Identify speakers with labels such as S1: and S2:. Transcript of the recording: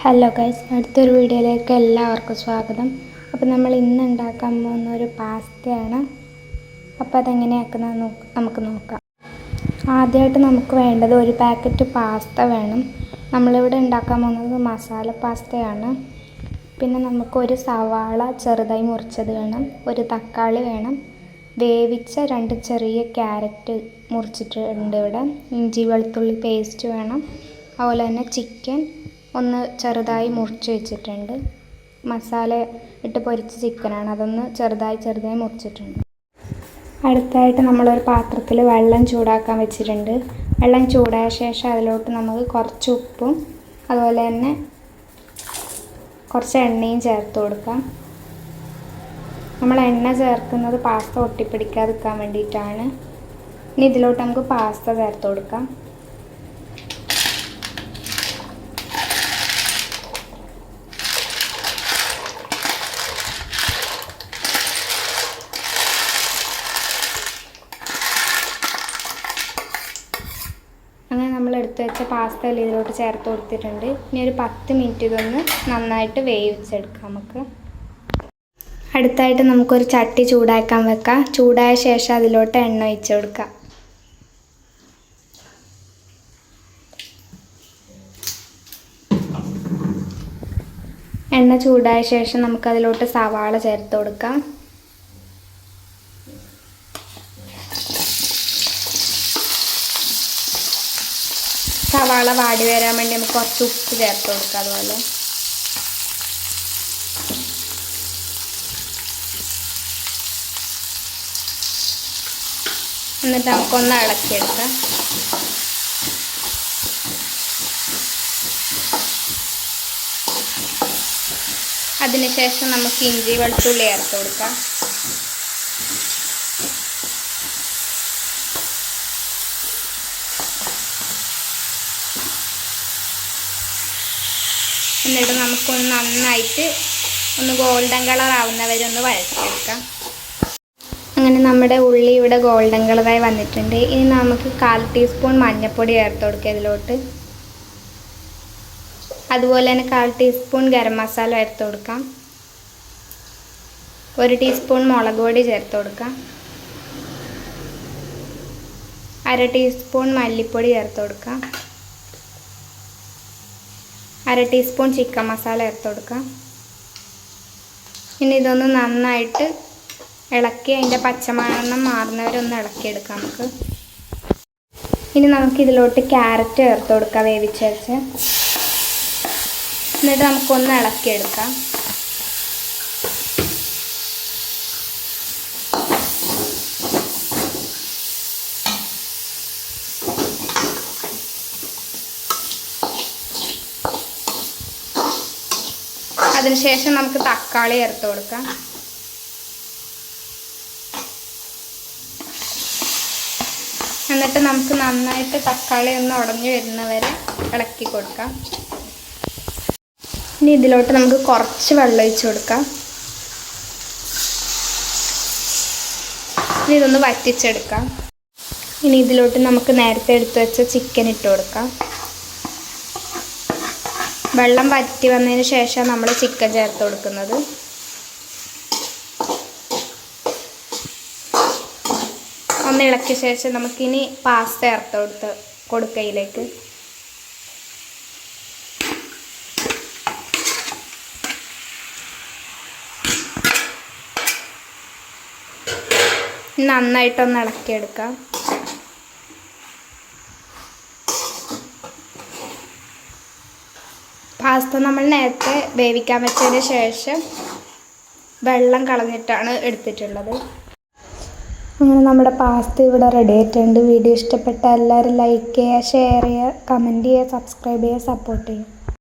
S1: Hello guys, അടുത്തൊരു വീഡിയോയിലേക്ക് എല്ലാവർക്കും സ്വാഗതം. അപ്പോൾ നമ്മൾ ഇന്ന് ഉണ്ടാക്കാൻ പോകുന്ന ഒരു പാസ്തയാണ്. അപ്പോൾ അതെങ്ങനെയാക്കുന്നത് നമുക്ക് നോക്കാം. ആദ്യമായിട്ട് നമുക്ക് വേണ്ടത് ഒരു പാക്കറ്റ് പാസ്ത വേണം. നമ്മളിവിടെ ഉണ്ടാക്കാൻ പോകുന്നത് മസാല പാസ്തയാണ്. പിന്നെ നമുക്കൊരു സവാള ചെറുതായി മുറിച്ചത് വേണം, ഒരു തക്കാളി വേണം, വേവിച്ച 2 ചെറിയ ക്യാരറ്റ് മുറിച്ചിട്ടുണ്ട് ഇവിടെ, ഇഞ്ചി വെളുത്തുള്ളി പേസ്റ്റ് വേണം, അതുപോലെ തന്നെ ചിക്കൻ ഒന്ന് ചെറുതായി മുറിച്ച് വെച്ചിട്ടുണ്ട്. മസാല ഇട്ട് പൊരിച്ച ചിക്കനാണ്, അതൊന്ന് ചെറുതായി മുറിച്ചിട്ടുണ്ട്. അടുത്തായിട്ട് നമ്മളൊരു പാത്രത്തിൽ വെള്ളം ചൂടാക്കാൻ വെച്ചിട്ടുണ്ട്. വെള്ളം ചൂടായ ശേഷം അതിലോട്ട് നമുക്ക് കുറച്ച് ഉപ്പും അതുപോലെ തന്നെ കുറച്ച് എണ്ണയും ചേർത്ത് കൊടുക്കാം. നമ്മൾ എണ്ണ ചേർക്കുന്നത് പാസ്ത ഒട്ടിപ്പിടിക്കാതിരിക്കാൻ വേണ്ടിയിട്ടാണ്. ഇനി ഇതിലോട്ട് നമുക്ക് പാസ്ത ചേർത്ത് കൊടുക്കാം. അങ്ങനെ നമ്മൾ എടുത്തു വെച്ച പാസ്ത ഇതിലോട്ട് ചേർത്ത് കൊടുത്തിട്ടുണ്ട്. ഇനി ഒരു 10 മിനിറ്റ് ഇതൊന്ന് നന്നായിട്ട് വേവിച്ചെടുക്കാം നമുക്ക്. അടുത്തായിട്ട് നമുക്കൊരു ചട്ടി ചൂടാക്കാൻ വെക്കാം. ചൂടായ ശേഷം അതിലോട്ട് എണ്ണ ഒഴിച്ച് കൊടുക്കാം. എണ്ണ ചൂടായ ശേഷം നമുക്കതിലോട്ട് സവാള ചേർത്ത് കൊടുക്കാം. സവാള വാടി വരാൻ വേണ്ടി നമുക്ക് കുറച്ച് ഉപ്പ് ചേർത്ത് കൊടുക്കാം. അതുപോലെ എന്നിട്ട് നമുക്കൊന്ന് ഇളക്കിയെടുക്കാം. അതിനുശേഷം നമുക്ക് ഇഞ്ചി വെളുത്തുള്ളി ചേർത്ത് കൊടുക്കാം. എന്നിട്ട് നമുക്കൊന്ന് നന്നായിട്ട് ഗോൾഡൻ കളർ ആവുന്നവരെ ഒന്ന് വഴറ്റിയെടുക്കാം. അങ്ങനെ നമ്മുടെ ഉള്ളി ഇവിടെ ഗോൾഡൻ കളറായി വന്നിട്ടുണ്ട്. ഇനി നമുക്ക് 1/4 ടീസ്പൂൺ മഞ്ഞൾപ്പൊടി ചേർത്ത് കൊടുക്കുക ഇതിലോട്ട്. അതുപോലെ തന്നെ 1/4 ടീസ്പൂൺ ഗരം മസാല ചേർത്ത് കൊടുക്കാം. 1 ടീസ്പൂൺ മുളക് പൊടി ചേർത്ത് കൊടുക്കാം. 1/2 ടീസ്പൂൺ മല്ലിപ്പൊടി ചേർത്ത് കൊടുക്കാം. 1/2 ടീസ്പൂൺ ചിക്കൻ മസാല ചേർത്ത് കൊടുക്കാം. ഇനി ഇതൊന്ന് നന്നായിട്ട് ഇളക്കി അതിൻ്റെ പച്ചമണം മാറുന്നവരെ ഒന്ന് ഇളക്കിയെടുക്കാം നമുക്ക്. ഇനി നമുക്കിതിലോട്ട് ക്യാരറ്റ് ചേർത്ത് കൊടുക്കാം വേവിച്ച് വെച്ച്. എന്നിട്ട് നമുക്കൊന്ന് ഇളക്കിയെടുക്കാം. അതിനുശേഷം നമുക്ക് തക്കാളി ചേർത്ത് കൊടുക്കാം. എന്നിട്ട് നമുക്ക് നന്നായിട്ട് തക്കാളി ഒന്ന് ഉടഞ്ഞു വരുന്നവരെ ഇളക്കി കൊടുക്കാം. ഇനി ഇതിലോട്ട് നമുക്ക് കുറച്ച് വെള്ളം ഒഴിച്ച് കൊടുക്കാം. ഇനി ഇതൊന്ന് വറ്റിച്ചെടുക്കാം. ഇനി ഇതിലോട്ട് നമുക്ക് നേരത്തെ എടുത്തു വെച്ച ചിക്കൻ ഇട്ട് കൊടുക്കാം. വെള്ളം വറ്റി വന്നതിന് ശേഷം നമ്മൾ ചിക്കൻ ചേർത്ത് കൊടുക്കുന്നത്. ഒന്ന് ഇളക്കിയ ശേഷം നമുക്കിനി പാസ്ത ചേർത്ത് കൊടുക്കയിലേക്ക്. നന്നായിട്ടൊന്ന് ഇളക്കിയെടുക്കാം. പാസ്ത നമ്മൾ നേരത്തെ വേവിക്കാൻ വെച്ചതിന് ശേഷം വെള്ളം കളഞ്ഞിട്ടാണ് എടുത്തിട്ടുള്ളത്. അങ്ങനെ നമ്മുടെ പാസ്ത ഇവിടെ റെഡി ആയിട്ടുണ്ട്. വീഡിയോ ഇഷ്ടപ്പെട്ട എല്ലാവരും ലൈക്ക് ചെയ്യുക, ഷെയർ ചെയ്യുക, കമൻറ്റ് ചെയ്യുക, സബ്സ്ക്രൈബ് ചെയ്യുക, സപ്പോർട്ട് ചെയ്യുക.